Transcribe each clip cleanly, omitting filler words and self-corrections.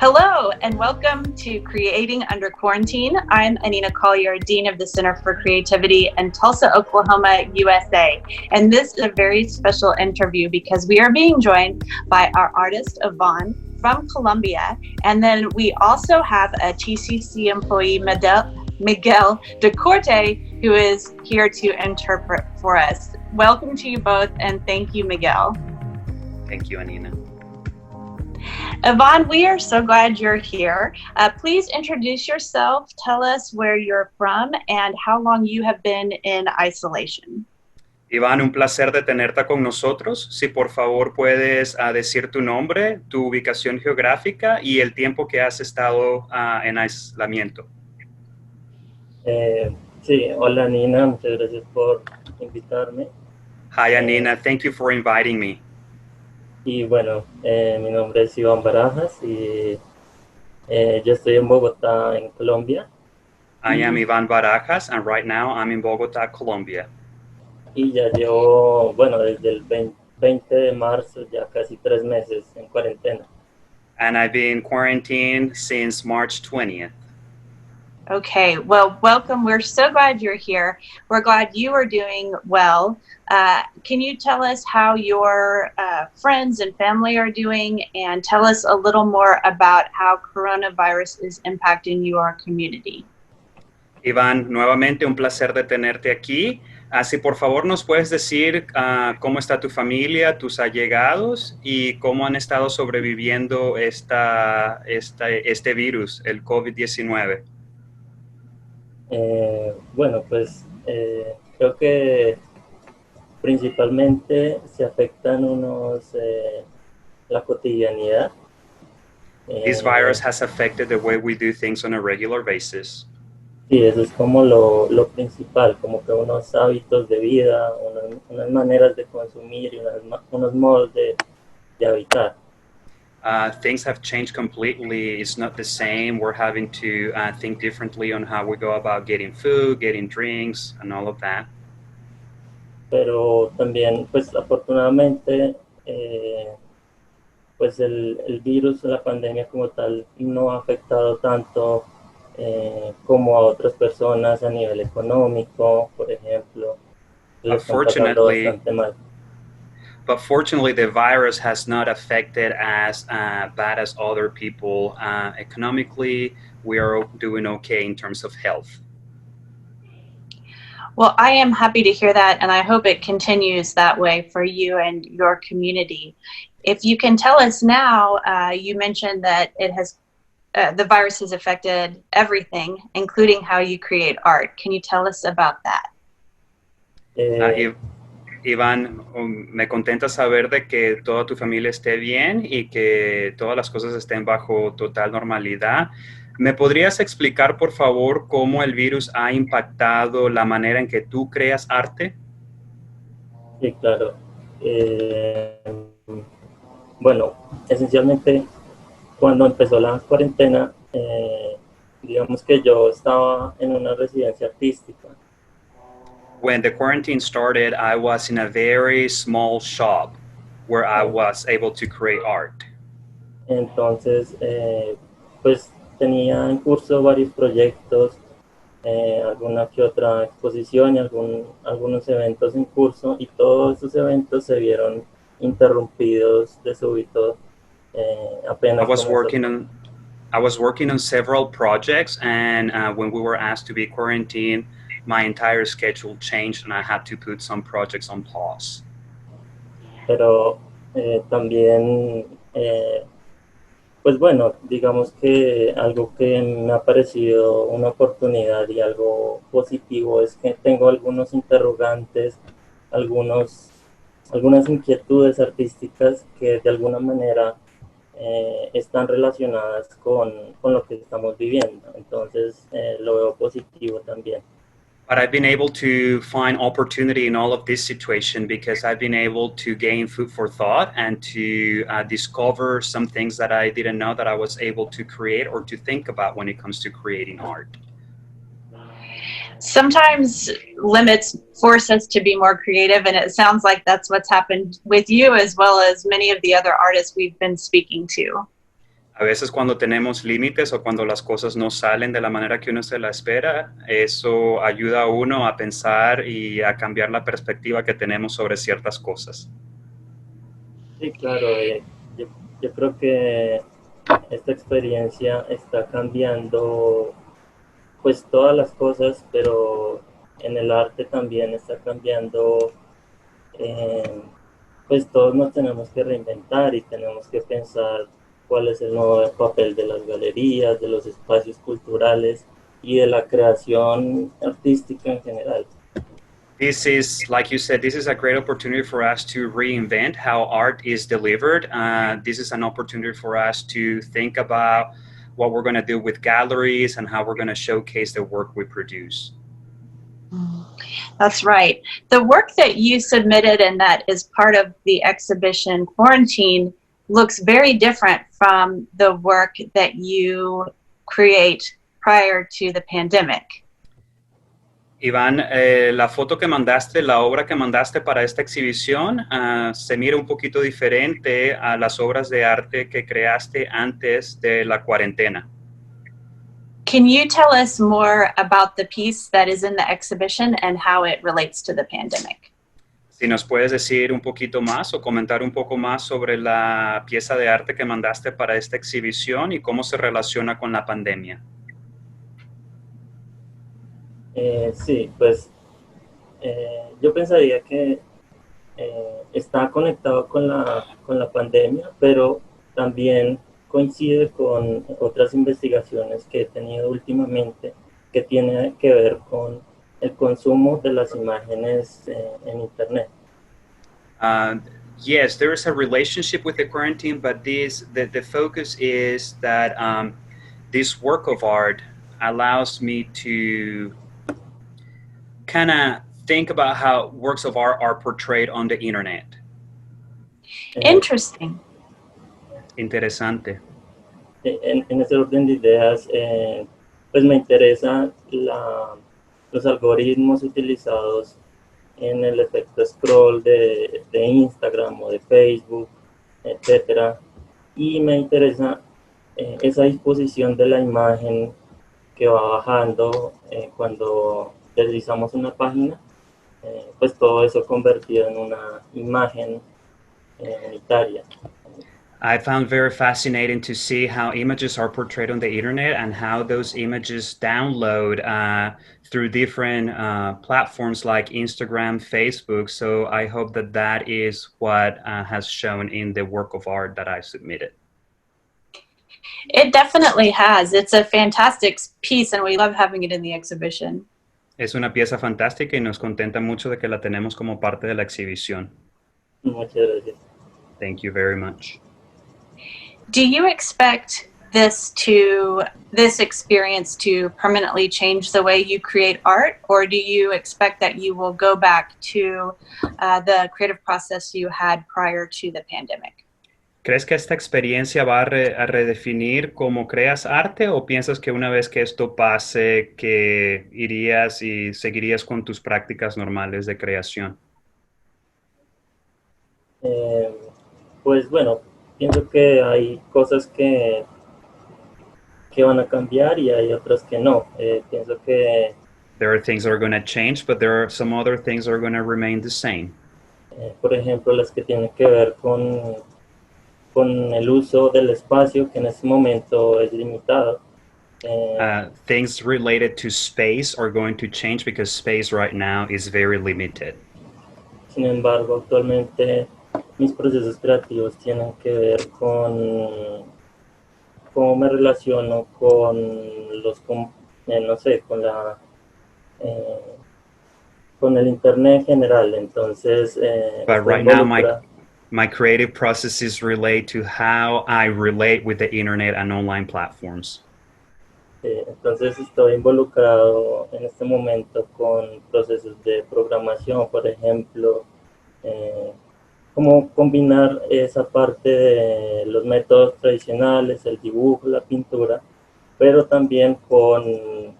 Hello, and welcome to Creating Under Quarantine. I'm Anina Collier, Dean of the Center for Creativity in Tulsa, Oklahoma, USA. And this is a very special interview because we are being joined by our artist, Ivan, from Colombia. And then we also have a TCC employee, Miguel DeCorte, who is here to interpret for us. Welcome to you both, and thank you, Miguel. Thank you, Anina. Ivan, we are so glad you're here. Please introduce yourself, tell us where you're from, and how long you have been in isolation. Iván, un placer de tenerte con nosotros. Si por favor puedes decir tu nombre, tu ubicación geográfica y el tiempo que has estado en aislamiento. Sí, hola Nina, muchas gracias por invitarme. Hi, Anina. Thank you for inviting me. Y bueno, mi nombre es Ivan Barajas y yo estoy en Bogotá, en Colombia. I am Ivan Barajas, and right now I'm in Bogotá, Colombia. Y ya llevo, bueno, desde el 20 de marzo, ya casi 3 meses en cuarentena. And I've been quarantined since March 20th. Okay, well, welcome. We're so glad you're here. We're glad you are doing well. Can you tell us how your friends and family are doing, and tell us a little more about how coronavirus is impacting your community? Iván, nuevamente un placer de tenerte aquí. Si por favor nos puedes decir cómo está tu familia, tus allegados y cómo han estado sobreviviendo este virus, el COVID-19. Bueno, pues creo que principalmente se afectan la cotidianidad. This virus has affected the way we do things on a regular basis. Sí, eso es como lo principal, como que unos hábitos de vida, unas maneras de consumir y unos modos de habitar. Things have changed completely. It's not the same. We're having to think differently on how we go about getting food, getting drinks, and all of that. Pero también, pues afortunadamente, pues el virus, la pandemia como tal, no ha afectado tanto como a otras personas a nivel económico, por ejemplo. Les están pasando bastante mal. But fortunately, the virus has not affected as bad as other people. Economically, we are doing okay in terms of health. Well, I am happy to hear that, and I hope it continues that way for you and your community. If you can tell us now, you mentioned that the virus has affected everything, including how you create art. Can you tell us about that? Iván, me contenta saber de que toda tu familia esté bien y que todas las cosas estén bajo total normalidad. ¿Me podrías explicar, por favor, cómo el virus ha impactado la manera en que tú creas arte? Sí, claro. Bueno, esencialmente, cuando empezó la cuarentena, digamos que yo estaba en una residencia artística. When the quarantine started, I was in a very small shop where I was able to create art. Entonces, pues tenía en curso varios proyectos, alguna que otra exposición y algunos eventos en curso, y todos esos eventos se vieron interrumpidos de súbito apenas. I was working on several projects, and when we were asked to be quarantined, my entire schedule changed and I had to put some projects on pause. Pero también, pues bueno, digamos que algo que me ha parecido una oportunidad y algo positivo es que tengo algunos interrogantes, algunas inquietudes artísticas que de alguna manera están relacionadas con lo que estamos viviendo. Entonces lo veo positivo también. But I've been able to find opportunity in all of this situation because I've been able to gain food for thought and to discover some things that I didn't know that I was able to create or to think about when it comes to creating art. Sometimes limits force us to be more creative, and it sounds like that's what's happened with you as well as many of the other artists we've been speaking to. A veces cuando tenemos límites o cuando las cosas no salen de la manera que uno se la espera, eso ayuda a uno a pensar y a cambiar la perspectiva que tenemos sobre ciertas cosas. Sí, claro, yo, yo creo que esta experiencia está cambiando pues todas las cosas, pero en el arte también está cambiando. eh, pues todos nos tenemos que reinventar y tenemos que pensar cuál es el nuevo papel de las galerías, de los espacios culturales y de la creación artística en general. This is, like you said, this is a great opportunity for us to reinvent how art is delivered. This is an opportunity for us to think about what we're going to do with galleries and how we're going to showcase the work we produce. That's right. The work that you submitted and that is part of the exhibition Quarantine looks very different from the work that you create prior to the pandemic. Iván, la foto que mandaste, la obra que mandaste para esta exhibición, se mira un poquito diferente a las obras de arte que creaste antes de la cuarentena. Can you tell us more about the piece that is in the exhibition and how it relates to the pandemic? Si nos puedes decir un poquito más o comentar un poco más sobre la pieza de arte que mandaste para esta exhibición y cómo se relaciona con la pandemia. Sí, pues yo pensaría que está conectado con la pandemia, pero también coincide con otras investigaciones que he tenido últimamente que tiene que ver con el consumo de las imágenes en Internet. Yes, there is a relationship with the quarantine, but the focus is that this work of art allows me to kind of think about how works of art are portrayed on the internet. Interesting. Interesante. En ese orden de ideas, pues me interesa los algoritmos utilizados en el efecto scroll de Instagram o de Facebook, etcétera. Y me interesa esa disposición de la imagen que va bajando cuando deslizamos una página, pues todo eso convertido en una imagen unitaria. I found very fascinating to see how images are portrayed on the internet and how those images download through different platforms like Instagram, Facebook. So I hope that that is what has shown in the work of art that I submitted. It definitely has. It's a fantastic piece and we love having it in the exhibition. Es una pieza fantástica y nos contenta mucho de que la tenemos como parte de la exhibición. Muchas gracias. Thank you very much. Do you expect this experience to permanently change the way you create art, or do you expect that you will go back to the creative process you had prior to the pandemic? ¿Crees que esta experiencia va a redefinir cómo creas arte o piensas que una vez que esto pase, que irías y seguirías con tus prácticas normales de creación? Pues bueno, pienso que hay cosas que van a cambiar y hay otras que no. Pienso que There are things that are going to change, but there are some other things that are going to remain the same. por ejemplo, las que tienen que ver con el uso del espacio, que en este momento es limitado. Things related to space are going to change because space right now is very limited. Sin embargo, actualmente mis procesos creativos tienen que ver con cómo me relaciono con no sé, con el internet en general. Entonces, But right now, my creative processes relate to how I relate with the internet and online platforms. Entonces estoy involucrado en este momento con procesos de programación, por ejemplo, cómo combinar esa parte de los métodos tradicionales, el dibujo, la pintura, pero también con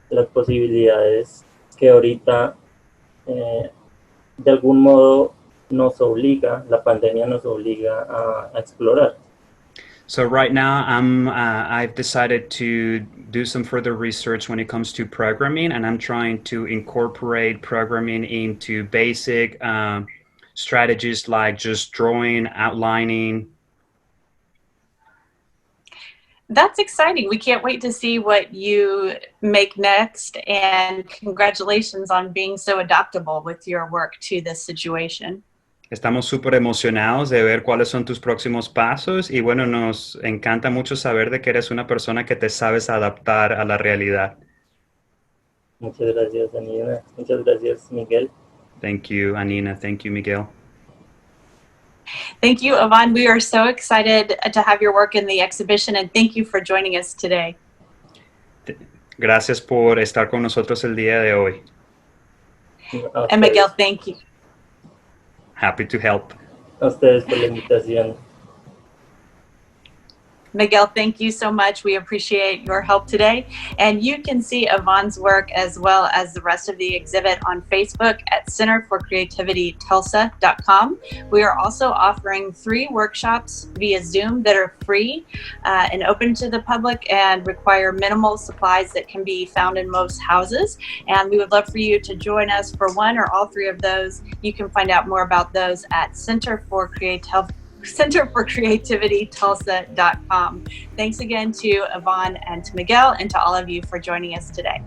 las posibilidades que ahorita de algún modo la pandemia nos obliga a explorar. So right now, I've decided to do some further research when it comes to programming, and I'm trying to incorporate programming into basic strategies like just drawing, outlining. That's exciting. We can't wait to see what you make next, and congratulations on being so adaptable with your work to this situation. Estamos súper emocionados de ver cuáles son tus próximos pasos y bueno, nos encanta mucho saber de que eres una persona que te sabes adaptar a la realidad. Muchas gracias, Anina. Muchas gracias, Miguel. Thank you, Anina. Thank you, Miguel. Thank you, Ivan. We are so excited to have your work in the exhibition, and thank you for joining us today. Gracias por estar con nosotros el día de hoy. And Miguel, thank you. Happy to help. A ustedes por la invitación. Miguel, thank you so much. We appreciate your help today. And you can see Ivan's work as well as the rest of the exhibit on Facebook at centerforcreativitytulsa.com. We are also offering 3 workshops via Zoom that are free and open to the public and require minimal supplies that can be found in most houses. And we would love for you to join us for one or all 3 of those. You can find out more about those at centerforcreativitytulsa.com. Thanks again to Ivan and to Miguel and to all of you for joining us today.